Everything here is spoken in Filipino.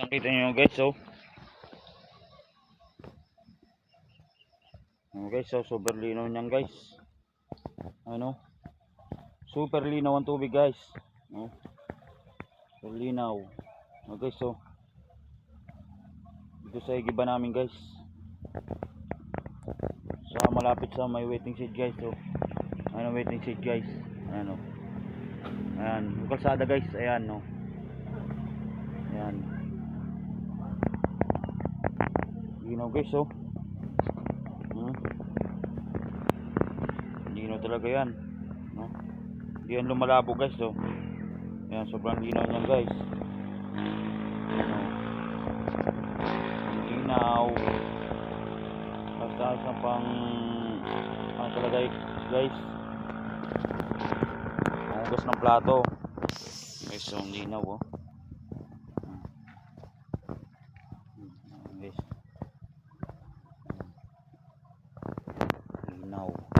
Nakita nyo guys, so guys, so super linaw niyan guys. Ano? Super linaw ang tubig guys. No? Super linaw. Okay, so dito sa igiba namin guys. Sa malapit sa may waiting shed guys. So ano waiting shed guys. Ano? Ayan, yung kalsada guys, ayan no. Ayan. Linaw guys, so. Linaw talaga yan, no? Hindi yan lumalabo guys, so. Ayan, sobrang linaw niyan guys. Ano? Linaw. Basta sa pang ano talaga guys. Hugas ng plato. Guys, so linaw oh. Guys. Linaw.